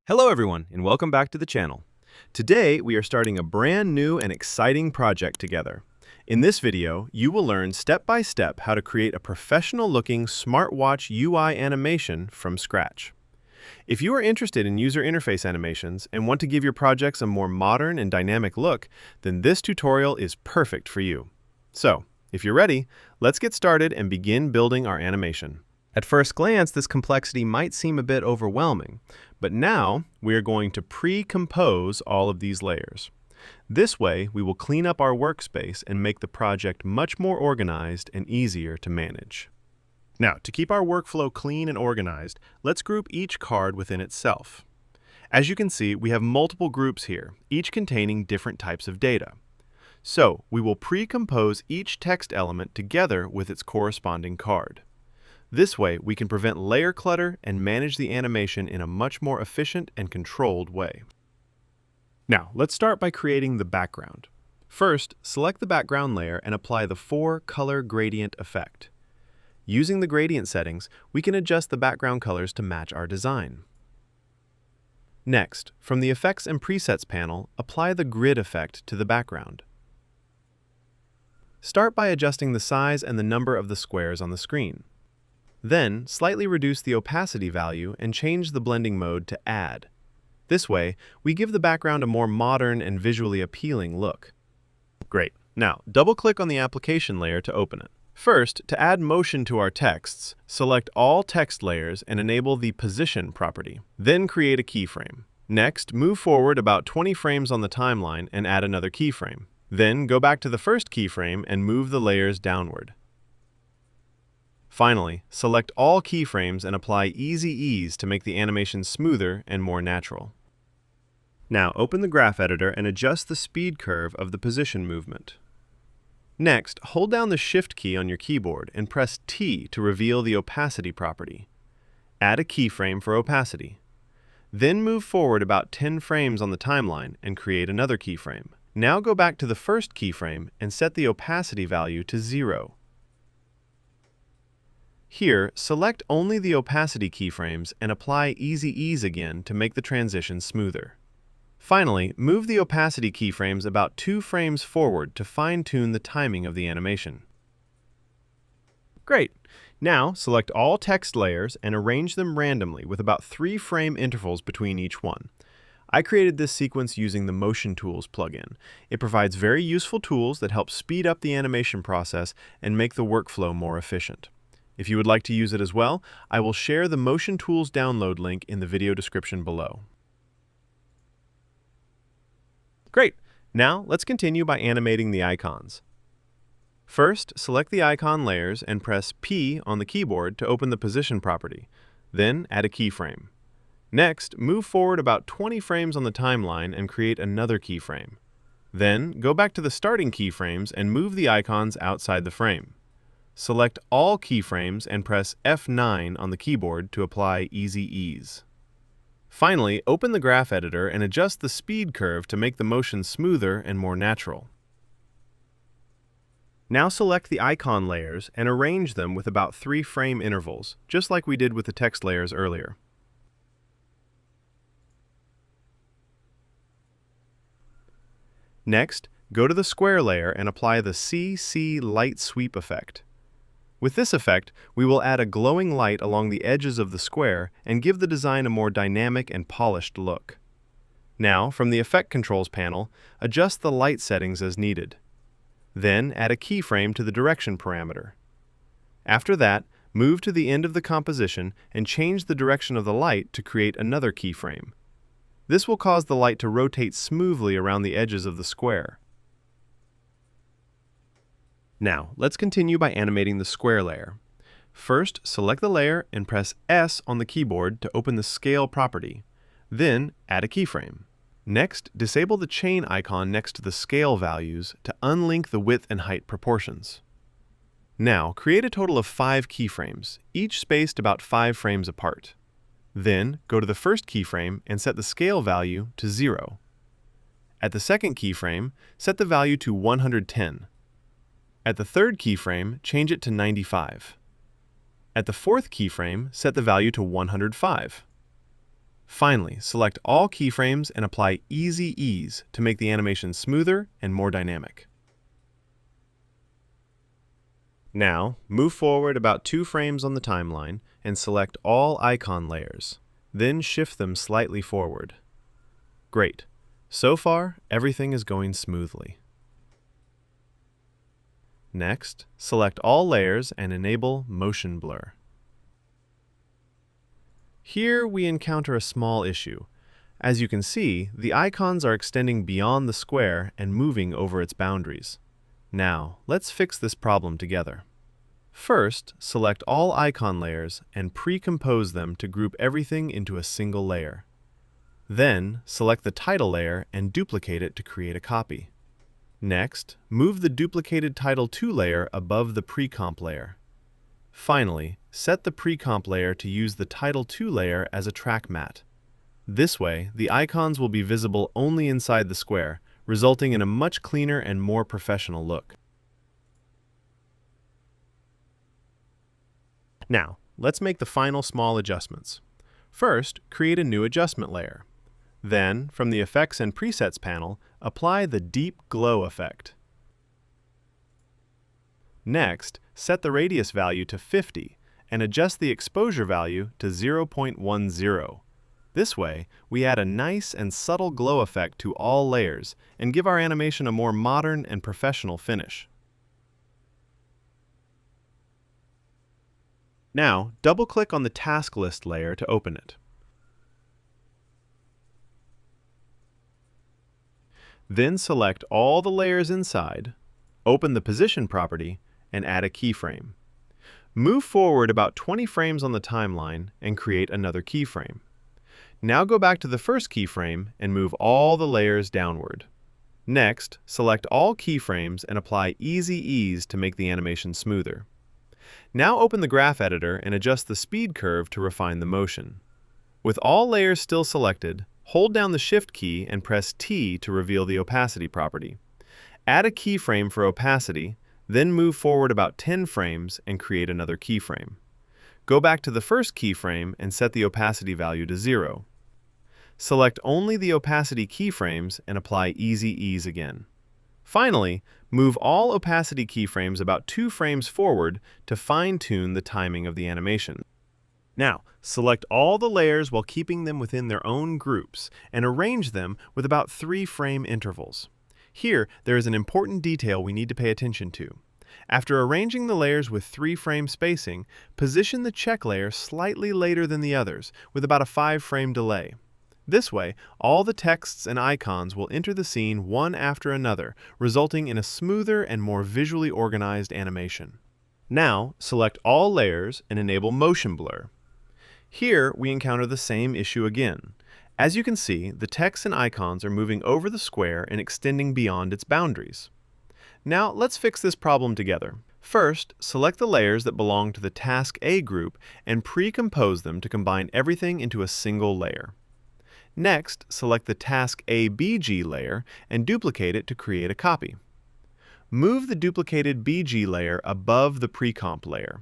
Hello everyone, and welcome back to the channel. Today, we are starting a brand new and exciting project together. In this video, you will learn step-by-step how to create a professional-looking smartwatch UI animation from scratch. If you are interested in user interface animations and want to give your projects a more modern and dynamic look, then this tutorial is perfect for you. So, if you're ready, let's get started and begin building our animation. At first glance, this complexity might seem a bit overwhelming, but now we are going to pre-compose all of these layers. This way, we will clean up our workspace and make the project much more organized and easier to manage. Now, to keep our workflow clean and organized, let's group each card within itself. As you can see, we have multiple groups here, each containing different types of data. So, we will pre-compose each text element together with its corresponding card. This way, we can prevent layer clutter and manage the animation in a much more efficient and controlled way. Now, let's start by creating the background. First, select the background layer and apply the 4-color gradient effect. Using the gradient settings, we can adjust the background colors to match our design. Next, from the Effects and Presets panel, apply the grid effect to the background. Start by adjusting the size and the number of the squares on the screen. Then, slightly reduce the opacity value and change the blending mode to Add. This way, we give the background a more modern and visually appealing look. Great. Now, double-click on the application layer to open it. First, to add motion to our texts, select all text layers and enable the Position property. Then create a keyframe. Next, move forward about 20 frames on the timeline and add another keyframe. Then, go back to the first keyframe and move the layers downward. Finally, select all keyframes and apply Easy Ease to make the animation smoother and more natural. Now, open the graph editor and adjust the speed curve of the position movement. Next, hold down the Shift key on your keyboard and press T to reveal the opacity property. Add a keyframe for opacity. Then move forward about 10 frames on the timeline and create another keyframe. Now go back to the first keyframe and set the opacity value to 0. Here, select only the opacity keyframes and apply Easy Ease again to make the transition smoother. Finally, move the opacity keyframes about 2 frames forward to fine-tune the timing of the animation. Great! Now, select all text layers and arrange them randomly with about 3 frame intervals between each one. I created this sequence using the Motion Tools plugin. It provides very useful tools that help speed up the animation process and make the workflow more efficient. If you would like to use it as well, I will share the Motion Tools download link in the video description below. Great! Now, let's continue by animating the icons. First, select the icon layers and press P on the keyboard to open the Position property. Then, add a keyframe. Next, move forward about 20 frames on the timeline and create another keyframe. Then, go back to the starting keyframes and move the icons outside the frame. Select all keyframes and press F9 on the keyboard to apply Easy Ease. Finally, open the graph editor and adjust the speed curve to make the motion smoother and more natural. Now select the icon layers and arrange them with about 3 frame intervals, just like we did with the text layers earlier. Next, go to the square layer and apply the CC Light Sweep effect. With this effect, we will add a glowing light along the edges of the square and give the design a more dynamic and polished look. Now, from the Effect Controls panel, adjust the light settings as needed. Then, add a keyframe to the direction parameter. After that, move to the end of the composition and change the direction of the light to create another keyframe. This will cause the light to rotate smoothly around the edges of the square. Now, let's continue by animating the square layer. First, select the layer and press S on the keyboard to open the Scale property. Then, add a keyframe. Next, disable the chain icon next to the scale values to unlink the width and height proportions. Now, create a total of 5 keyframes, each spaced about 5 frames apart. Then, go to the first keyframe and set the scale value to 0. At the second keyframe, set the value to 110. At the third keyframe, change it to 95. At the fourth keyframe, set the value to 105. Finally, select all keyframes and apply Easy Ease to make the animation smoother and more dynamic. Now, move forward about 2 frames on the timeline and select all icon layers. Then shift them slightly forward. Great. So far, everything is going smoothly. Next, select all layers and enable Motion Blur. Here we encounter a small issue. As you can see, the icons are extending beyond the square and moving over its boundaries. Now, let's fix this problem together. First, select all icon layers and pre-compose them to group everything into a single layer. Then, select the title layer and duplicate it to create a copy. Next, move the duplicated Title 2 layer above the pre-comp layer. Finally, set the pre-comp layer to use the Title 2 layer as a track matte. This way, the icons will be visible only inside the square, resulting in a much cleaner and more professional look. Now, let's make the final small adjustments. First, create a new adjustment layer. Then, from the Effects and Presets panel, apply the Deep Glow effect. Next, set the radius value to 50 and adjust the exposure value to 0.10. This way, we add a nice and subtle glow effect to all layers and give our animation a more modern and professional finish. Now, double-click on the Task List layer to open it. Then select all the layers inside, open the Position property, and add a keyframe. Move forward about 20 frames on the timeline and create another keyframe. Now go back to the first keyframe and move all the layers downward. Next, select all keyframes and apply Easy Ease to make the animation smoother. Now open the graph editor and adjust the speed curve to refine the motion. With all layers still selected, hold down the Shift key and press T to reveal the opacity property. Add a keyframe for opacity, then move forward about 10 frames and create another keyframe. Go back to the first keyframe and set the opacity value to 0. Select only the opacity keyframes and apply Easy Ease again. Finally, move all opacity keyframes about 2 frames forward to fine-tune the timing of the animation. Now, select all the layers while keeping them within their own groups and arrange them with about 3-frame intervals. Here, there is an important detail we need to pay attention to. After arranging the layers with 3-frame spacing, position the check layer slightly later than the others, with about a 5-frame delay. This way, all the texts and icons will enter the scene one after another, resulting in a smoother and more visually organized animation. Now, select all layers and enable Motion Blur. Here, we encounter the same issue again. As you can see, the text and icons are moving over the square and extending beyond its boundaries. Now, let's fix this problem together. First, select the layers that belong to the Task A group and pre-compose them to combine everything into a single layer. Next, select the Task A-BG layer and duplicate it to create a copy. Move the duplicated BG layer above the pre-comp layer.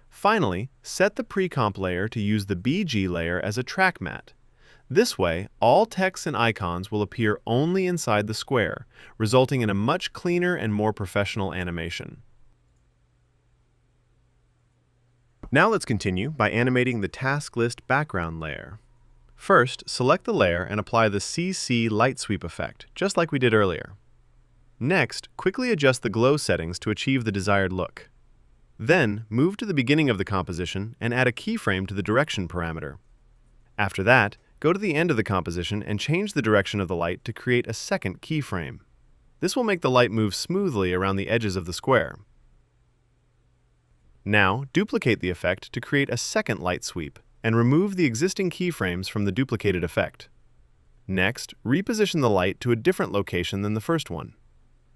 Finally, set the pre-comp layer to use the BG layer as a track matte. This way, all text and icons will appear only inside the square, resulting in a much cleaner and more professional animation. Now let's continue by animating the task list background layer. First, select the layer and apply the CC light sweep effect, just like we did earlier. Next, quickly adjust the glow settings to achieve the desired look. Then, move to the beginning of the composition and add a keyframe to the direction parameter. After that, go to the end of the composition and change the direction of the light to create a second keyframe. This will make the light move smoothly around the edges of the square. Now, duplicate the effect to create a second light sweep and remove the existing keyframes from the duplicated effect. Next, reposition the light to a different location than the first one.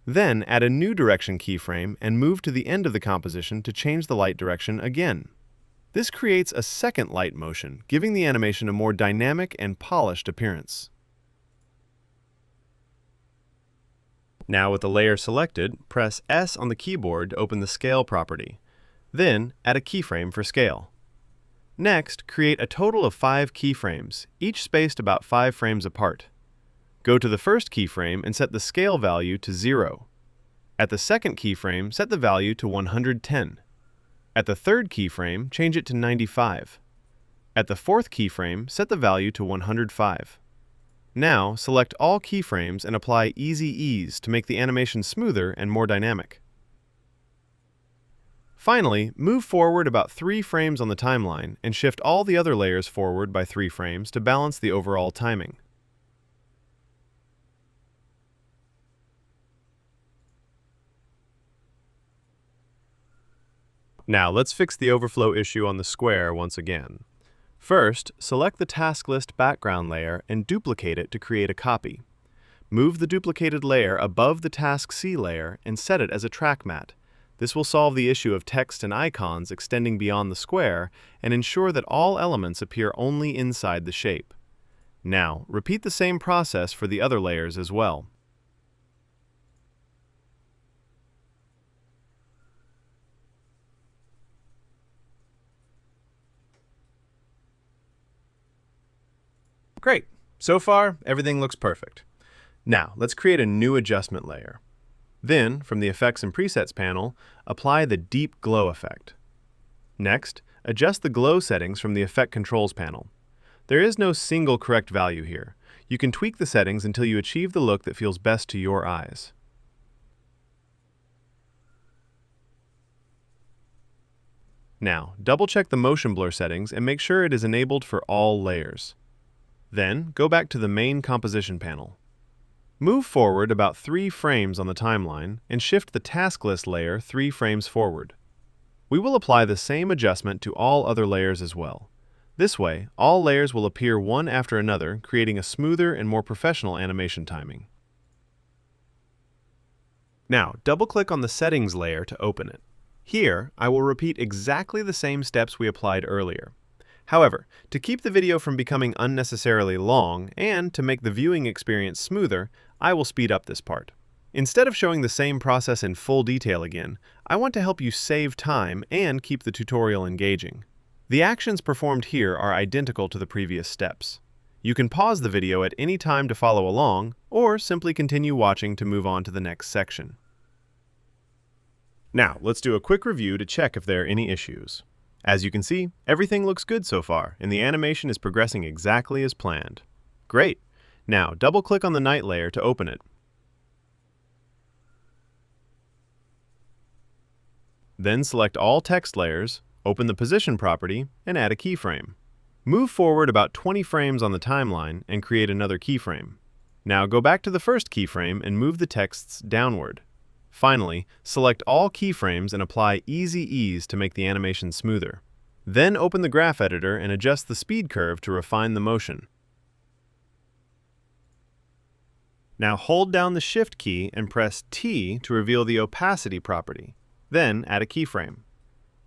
Then, add a new direction keyframe and move to the end of the composition to change the light direction again. This creates a second light motion, giving the animation a more dynamic and polished appearance. Now, with the layer selected, press S on the keyboard to open the Scale property. Then, add a keyframe for scale. Next, create a total of 5 keyframes, each spaced about 5 frames apart. Go to the first keyframe and set the scale value to 0. At the second keyframe, set the value to 110. At the third keyframe, change it to 95. At the fourth keyframe, set the value to 105. Now, select all keyframes and apply Easy Ease to make the animation smoother and more dynamic. Finally, move forward about 3 frames on the timeline and shift all the other layers forward by 3 frames to balance the overall timing. Now let's fix the overflow issue on the square once again. First, select the task list background layer and duplicate it to create a copy. Move the duplicated layer above the Task C layer and set it as a track matte. This will solve the issue of text and icons extending beyond the square and ensure that all elements appear only inside the shape. Now, repeat the same process for the other layers as well. Great! So far, everything looks perfect. Now, let's create a new adjustment layer. Then, from the Effects and Presets panel, apply the Deep Glow effect. Next, adjust the glow settings from the Effect Controls panel. There is no single correct value here. You can tweak the settings until you achieve the look that feels best to your eyes. Now, double-check the motion blur settings and make sure it is enabled for all layers. Then, go back to the main composition panel. Move forward about 3 frames on the timeline and shift the task list layer 3 frames forward. We will apply the same adjustment to all other layers as well. This way, all layers will appear one after another, creating a smoother and more professional animation timing. Now, double-click on the Settings layer to open it. Here, I will repeat exactly the same steps we applied earlier. However, to keep the video from becoming unnecessarily long and to make the viewing experience smoother, I will speed up this part. Instead of showing the same process in full detail again, I want to help you save time and keep the tutorial engaging. The actions performed here are identical to the previous steps. You can pause the video at any time to follow along, or simply continue watching to move on to the next section. Now, let's do a quick review to check if there are any issues. As you can see, everything looks good so far, and the animation is progressing exactly as planned. Great! Now, double-click on the night layer to open it. Then select all text layers, open the position property, and add a keyframe. Move forward about 20 frames on the timeline and create another keyframe. Now go back to the first keyframe and move the texts downward. Finally, select all keyframes and apply Easy Ease to make the animation smoother. Then open the graph editor and adjust the speed curve to refine the motion. Now hold down the Shift key and press T to reveal the opacity property. Then add a keyframe.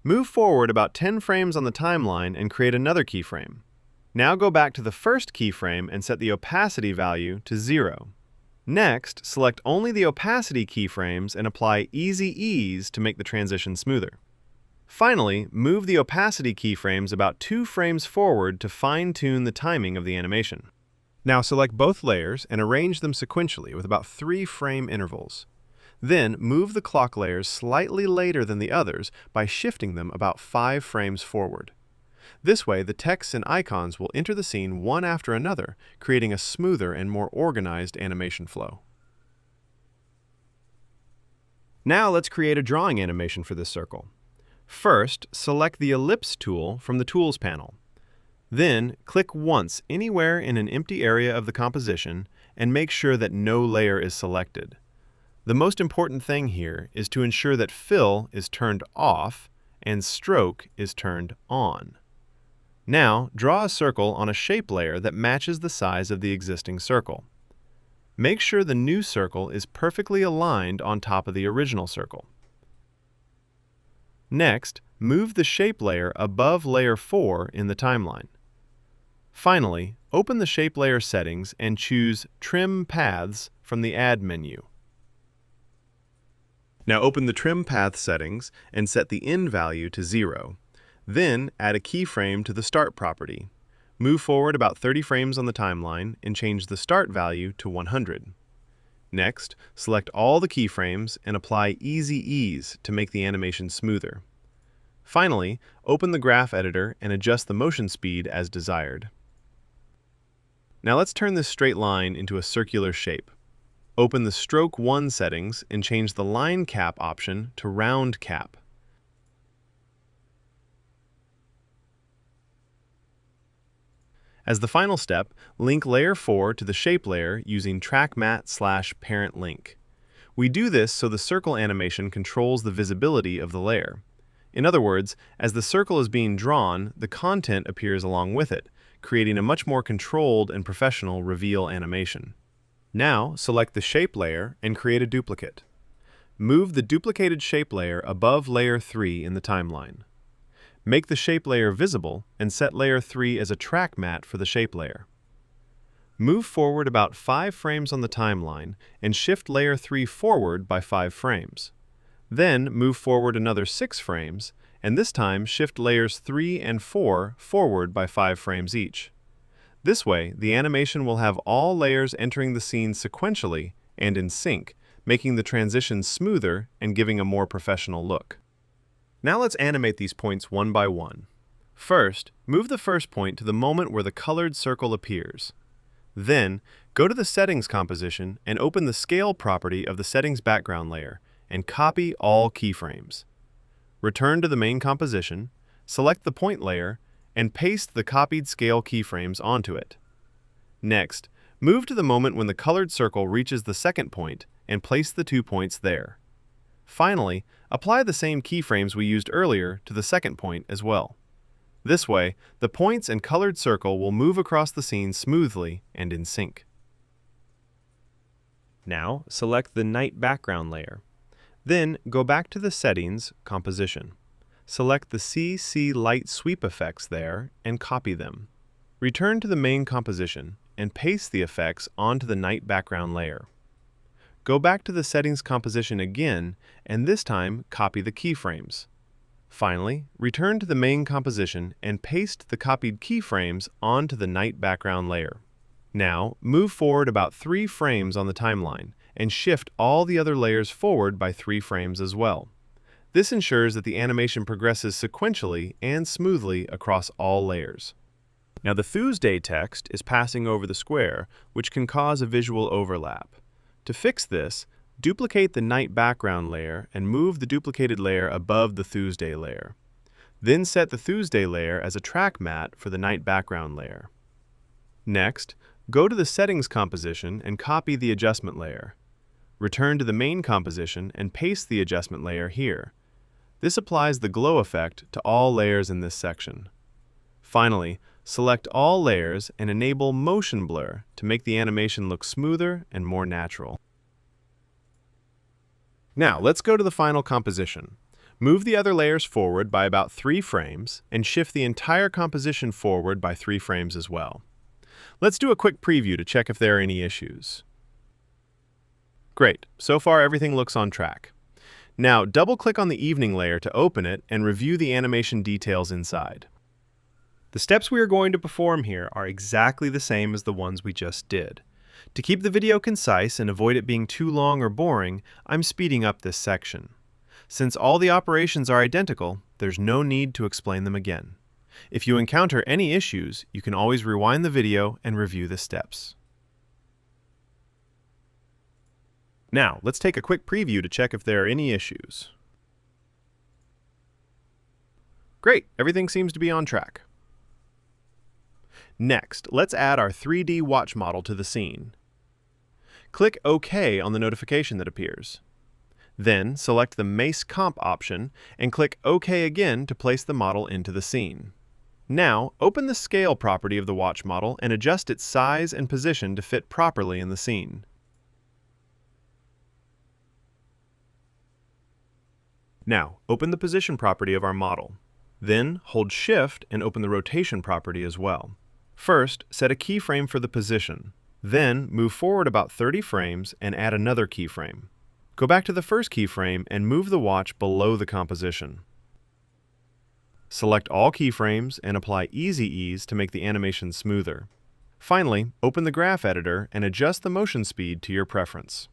Move forward about 10 frames on the timeline and create another keyframe. Now go back to the first keyframe and set the opacity value to 0. Next, select only the opacity keyframes and apply Easy Ease to make the transition smoother. Finally, move the opacity keyframes about 2 frames forward to fine-tune the timing of the animation. Now select both layers and arrange them sequentially with about 3 frame intervals. Then move the clock layers slightly later than the others by shifting them about 5 frames forward. This way, the text and icons will enter the scene one after another, creating a smoother and more organized animation flow. Now let's create a drawing animation for this circle. First, select the Ellipse tool from the Tools panel. Then, click once anywhere in an empty area of the composition and make sure that no layer is selected. The most important thing here is to ensure that Fill is turned off and Stroke is turned on. Now, draw a circle on a shape layer that matches the size of the existing circle. Make sure the new circle is perfectly aligned on top of the original circle. Next, move the shape layer above layer 4 in the timeline. Finally, open the shape layer settings and choose Trim Paths from the Add menu. Now open the Trim Path settings and set the N value to 0. Then add a keyframe to the Start property. Move forward about 30 frames on the timeline and change the Start value to 100. Next, select all the keyframes and apply Easy Ease to make the animation smoother. Finally, open the graph editor and adjust the motion speed as desired. Now let's turn this straight line into a circular shape. Open the Stroke 1 settings and change the Line Cap option to Round Cap. As the final step, link Layer 4 to the Shape layer using TrackMat/Parent Link. We do this so the circle animation controls the visibility of the layer. In other words, as the circle is being drawn, the content appears along with it, creating a much more controlled and professional reveal animation. Now, select the Shape layer and create a duplicate. Move the duplicated Shape layer above Layer 3 in the timeline. Make the Shape layer visible and set Layer 3 as a track mat for the Shape layer. Move forward about 5 frames on the timeline and shift Layer 3 forward by 5 frames. Then move forward another 6 frames, and this time shift Layers 3 and 4 forward by 5 frames each. This way, the animation will have all layers entering the scene sequentially and in sync, making the transitions smoother and giving a more professional look. Now let's animate these points one by one. First, move the first point to the moment where the colored circle appears. Then, go to the Settings composition and open the Scale property of the Settings background layer and copy all keyframes. Return to the main composition, select the point layer, and paste the copied scale keyframes onto it. Next, move to the moment when the colored circle reaches the second point and place the 2 points there. Finally, apply the same keyframes we used earlier to the second point as well. This way, the points and colored circle will move across the scene smoothly and in sync. Now, select the Night background layer. Then, go back to the Settings composition. Select the CC Light Sweep effects there and copy them. Return to the main composition and paste the effects onto the Night background layer. Go back to the Settings composition again, and this time copy the keyframes. Finally, return to the main composition and paste the copied keyframes onto the Night background layer. Now, move forward about 3 frames on the timeline and shift all the other layers forward by 3 frames as well. This ensures that the animation progresses sequentially and smoothly across all layers. Now the Tuesday text is passing over the square, which can cause a visual overlap. To fix this, duplicate the Night background layer and move the duplicated layer above the Tuesday layer. Then set the Tuesday layer as a track mat for the Night background layer. Next, go to the Settings composition and copy the adjustment layer. Return to the main composition and paste the adjustment layer here. This applies the glow effect to all layers in this section. Finally, select all layers and enable motion blur to make the animation look smoother and more natural. Now, let's go to the final composition. Move the other layers forward by about 3 frames and shift the entire composition forward by 3 frames as well. Let's do a quick preview to check if there are any issues. Great, so far everything looks on track. Now, double-click on the evening layer to open it and review the animation details inside. The steps we are going to perform here are exactly the same as the ones we just did. To keep the video concise and avoid it being too long or boring, I'm speeding up this section. Since all the operations are identical, there's no need to explain them again. If you encounter any issues, you can always rewind the video and review the steps. Now, let's take a quick preview to check if there are any issues. Great, everything seems to be on track. Next, let's add our 3D watch model to the scene. Click OK on the notification that appears. Then, select the Mace Comp option and click OK again to place the model into the scene. Now, open the Scale property of the watch model and adjust its size and position to fit properly in the scene. Now, open the Position property of our model. Then, hold Shift and open the Rotation property as well. First, set a keyframe for the position. Then, move forward about 30 frames and add another keyframe. Go back to the first keyframe and move the watch below the composition. Select all keyframes and apply Easy Ease to make the animation smoother. Finally, open the graph editor and adjust the motion speed to your preference.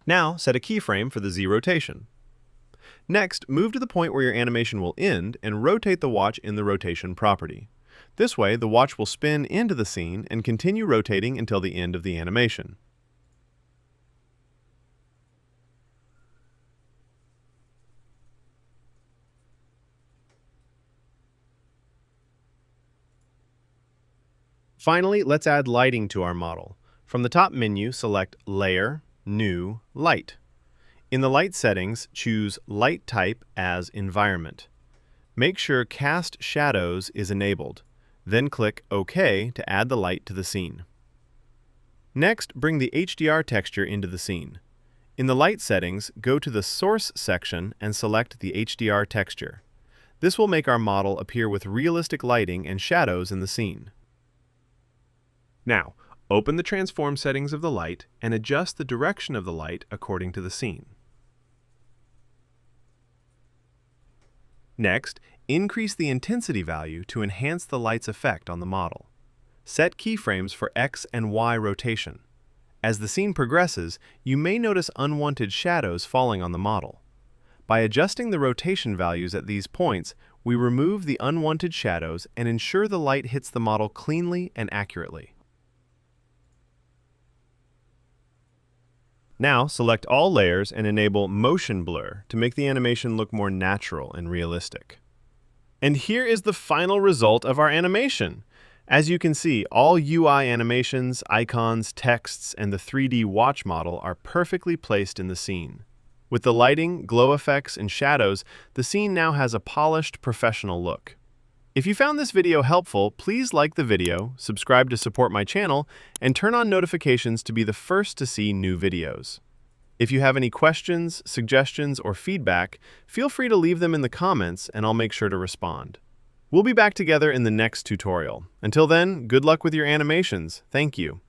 Now, set a keyframe for the Z rotation. Next, move to the point where your animation will end and rotate the watch in the rotation property. This way, the watch will spin into the scene and continue rotating until the end of the animation. Finally, let's add lighting to our model. From the top menu, select Layer, New, Light. In the light settings, choose Light Type as Environment. Make sure Cast Shadows is enabled. Then click OK to add the light to the scene. Next, bring the HDR texture into the scene. In the light settings, go to the Source section and select the HDR texture. This will make our model appear with realistic lighting and shadows in the scene. Now, open the transform settings of the light and adjust the direction of the light according to the scene. Next, increase the intensity value to enhance the light's effect on the model. Set keyframes for X and Y rotation. As the scene progresses, you may notice unwanted shadows falling on the model. By adjusting the rotation values at these points, we remove the unwanted shadows and ensure the light hits the model cleanly and accurately. Now, select all layers and enable Motion Blur to make the animation look more natural and realistic. And here is the final result of our animation. As you can see, all UI animations, icons, texts, and the 3D watch model are perfectly placed in the scene. With the lighting, glow effects, and shadows, the scene now has a polished, professional look. If you found this video helpful, please like the video, subscribe to support my channel, and turn on notifications to be the first to see new videos. If you have any questions, suggestions, or feedback, feel free to leave them in the comments and I'll make sure to respond. We'll be back together in the next tutorial. Until then, good luck with your animations. Thank you.